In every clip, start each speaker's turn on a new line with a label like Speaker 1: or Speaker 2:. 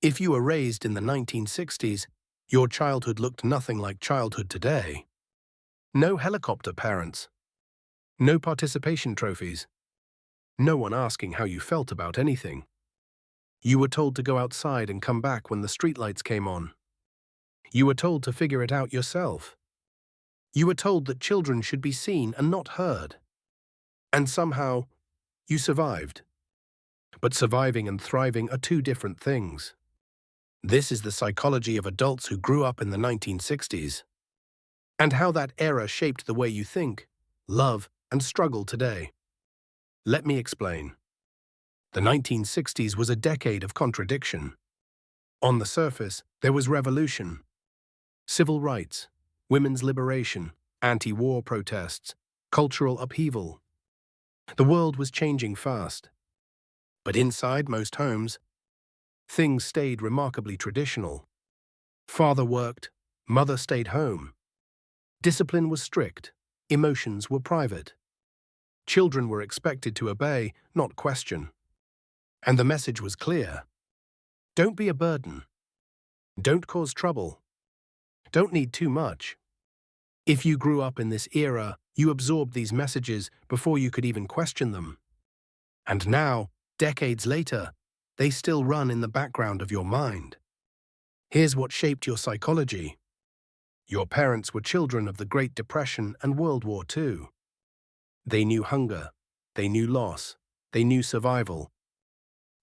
Speaker 1: If you were raised in the 1960s, your childhood looked nothing like childhood today. No helicopter parents, no participation trophies, no one asking how you felt about anything. You were told to go outside and come back when the streetlights came on. You were told to figure it out yourself. You were told that children should be seen and not heard. And somehow, you survived. But surviving and thriving are two different things. This is the psychology of adults who grew up in the 1960s, and how that era shaped the way you think, love, and struggle today. Let me explain. The 1960s was a decade of contradiction. On the surface, there was revolution, civil rights, women's liberation, anti-war protests, cultural upheaval. The world was changing fast. But inside most homes, things stayed remarkably traditional. Father worked, mother stayed home. Discipline was strict, emotions were private. Children were expected to obey, not question. And the message was clear. Don't be a burden. Don't cause trouble. Don't need too much. If you grew up in this era, you absorbed these messages before you could even question them. And now, decades later, they still run in the background of your mind. Here's what shaped your psychology. Your parents were children of the Great Depression and World War II. They knew hunger, they knew loss, they knew survival.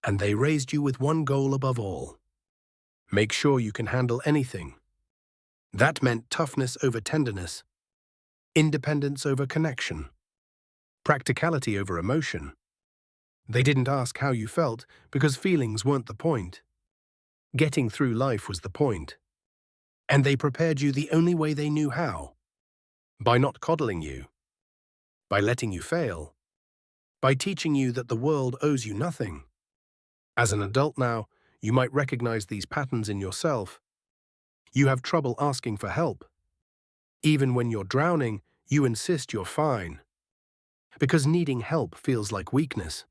Speaker 1: And they raised you with one goal above all. Make sure you can handle anything. That meant toughness over tenderness, independence over connection, practicality over emotion. They didn't ask how you felt because feelings weren't the point. Getting through life was the point. And they prepared you the only way they knew how. By not coddling you. By letting you fail. By teaching you that the world owes you nothing. As an adult now, you might recognize these patterns in yourself. You have trouble asking for help. Even when you're drowning, you insist you're fine. Because needing help feels like weakness.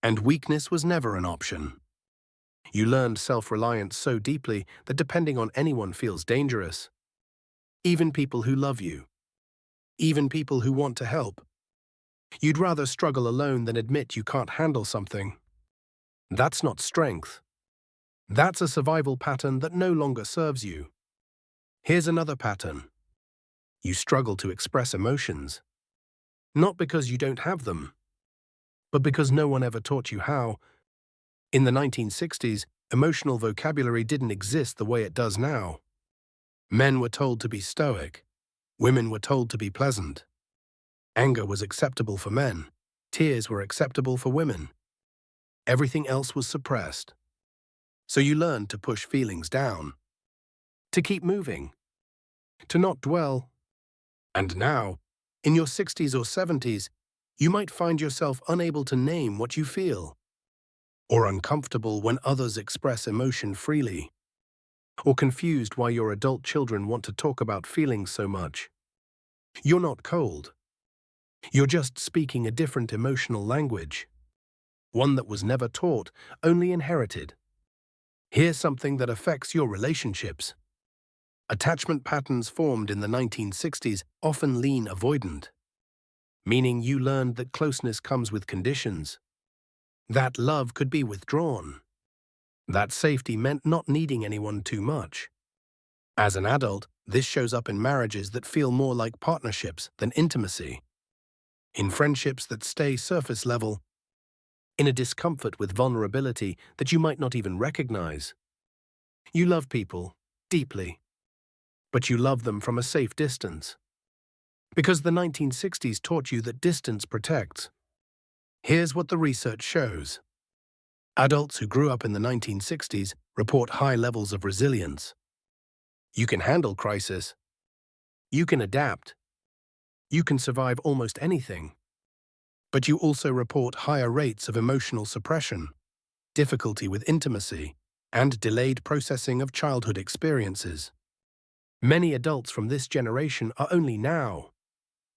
Speaker 1: And weakness was never an option. You learned self-reliance so deeply that depending on anyone feels dangerous. Even people who love you. Even people who want to help. You'd rather struggle alone than admit you can't handle something. That's not strength. That's a survival pattern that no longer serves you. Here's another pattern. You struggle to express emotions. Not because you don't have them, but because no one ever taught you how. In the 1960s, emotional vocabulary didn't exist the way it does now. Men were told to be stoic. Women were told to be pleasant. Anger was acceptable for men. Tears were acceptable for women. Everything else was suppressed. So you learned to push feelings down. To keep moving. To not dwell. And now, in your 60s or 70s, you might find yourself unable to name what you feel. Or uncomfortable when others express emotion freely. Or confused why your adult children want to talk about feelings so much. You're not cold. You're just speaking a different emotional language. One that was never taught, only inherited. Here's something that affects your relationships. Attachment patterns formed in the 1960s often lean avoidant, meaning you learned that closeness comes with conditions. That love could be withdrawn. That safety meant not needing anyone too much. As an adult, this shows up in marriages that feel more like partnerships than intimacy. In friendships that stay surface level. In a discomfort with vulnerability that you might not even recognize. You love people, deeply. But you love them from a safe distance. Because the 1960s taught you that distance protects. Here's what the research shows. Adults who grew up in the 1960s report high levels of resilience. You can handle crisis. You can adapt. You can survive almost anything. But you also report higher rates of emotional suppression, difficulty with intimacy, and delayed processing of childhood experiences. Many adults from this generation are only now,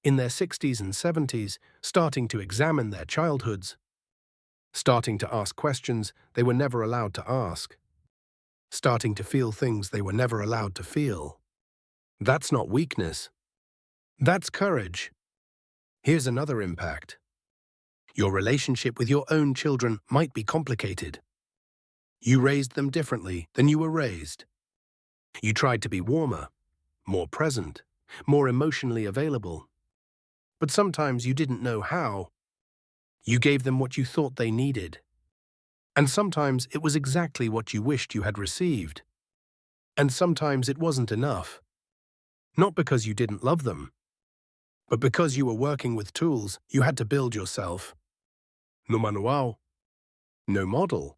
Speaker 1: in their 60s and 70s, starting to examine their childhoods, starting to ask questions they were never allowed to ask. starting to feel things they were never allowed to feel. That's not weakness. That's courage. Here's another impact. Your relationship with your own children might be complicated. You raised them differently than you were raised. You tried to be warmer, more present, more emotionally available. But sometimes you didn't know how. You gave them what you thought they needed. And sometimes it was exactly what you wished you had received. And sometimes it wasn't enough. Not because you didn't love them, but because you were working with tools you had to build yourself. No manual, no model.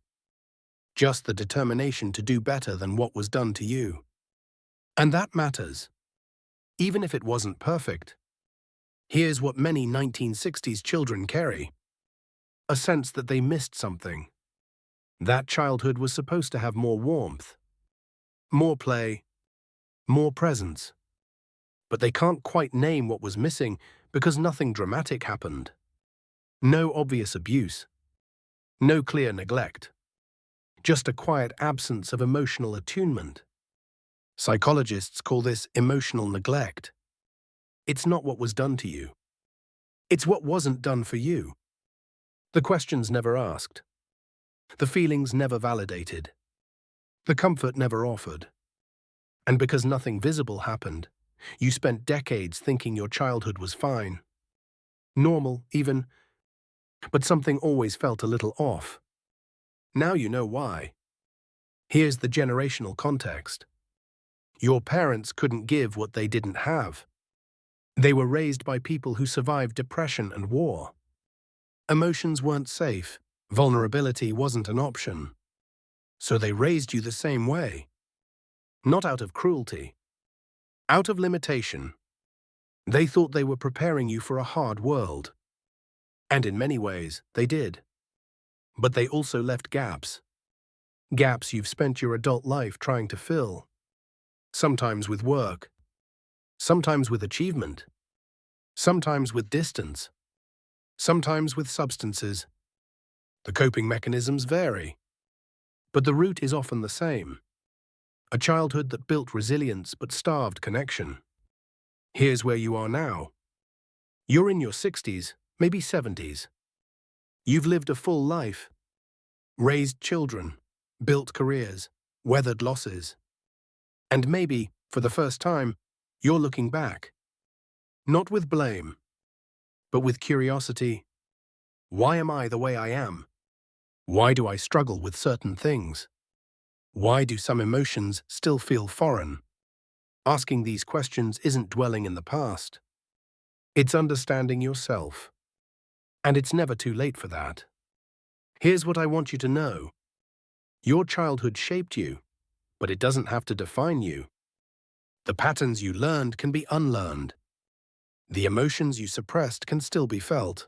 Speaker 1: Just the determination to do better than what was done to you. And that matters, even if it wasn't perfect. Here's what many 1960s children carry: a sense that they missed something. That childhood was supposed to have more warmth, more play, more presence. But they can't quite name what was missing because nothing dramatic happened. No obvious abuse, no clear neglect, just a quiet absence of emotional attunement. Psychologists call this emotional neglect. It's not what was done to you. It's what wasn't done for you. The questions never asked. The feelings never validated. The comfort never offered. And because nothing visible happened, you spent decades thinking your childhood was fine. Normal, even. But something always felt a little off. Now you know why. Here's the generational context. Your parents couldn't give what they didn't have. They were raised by people who survived depression and war. Emotions weren't safe. Vulnerability wasn't an option. So they raised you the same way. Not out of cruelty. Out of limitation. They thought they were preparing you for a hard world. And in many ways, they did. But they also left gaps. Gaps you've spent your adult life trying to fill. Sometimes with work. Sometimes with achievement. Sometimes with distance. Sometimes with substances. The coping mechanisms vary. But the root is often the same. A childhood that built resilience but starved connection. Here's where you are now. You're in your 60s, maybe 70s. You've lived a full life. Raised children, built careers, weathered losses. And maybe, for the first time, you're looking back. Not with blame, but with curiosity. Why am I the way I am? Why do I struggle with certain things? Why do some emotions still feel foreign? Asking these questions isn't dwelling in the past. It's understanding yourself. And it's never too late for that. Here's what I want you to know. Your childhood shaped you, but it doesn't have to define you. The patterns you learned can be unlearned. The emotions you suppressed can still be felt.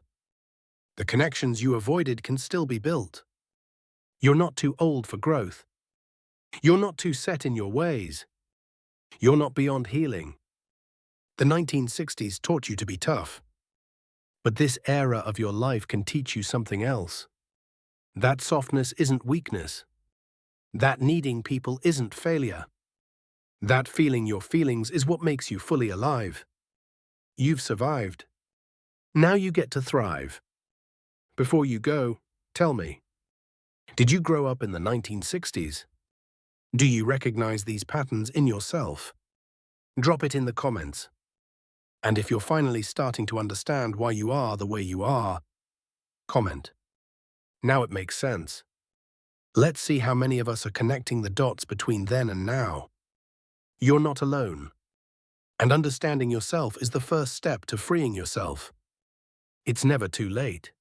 Speaker 1: The connections you avoided can still be built. You're not too old for growth. You're not too set in your ways. You're not beyond healing. The 1960s taught you to be tough. But this era of your life can teach you something else. That softness isn't weakness. That needing people isn't failure. That feeling your feelings is what makes you fully alive. You've survived. Now you get to thrive. Before you go, tell me, did you grow up in the 1960s? Do you recognize these patterns in yourself? Drop it in the comments. And if you're finally starting to understand why you are the way you are, comment. Now it makes sense. Let's see how many of us are connecting the dots between then and now. You're not alone. And understanding yourself is the first step to freeing yourself. It's never too late.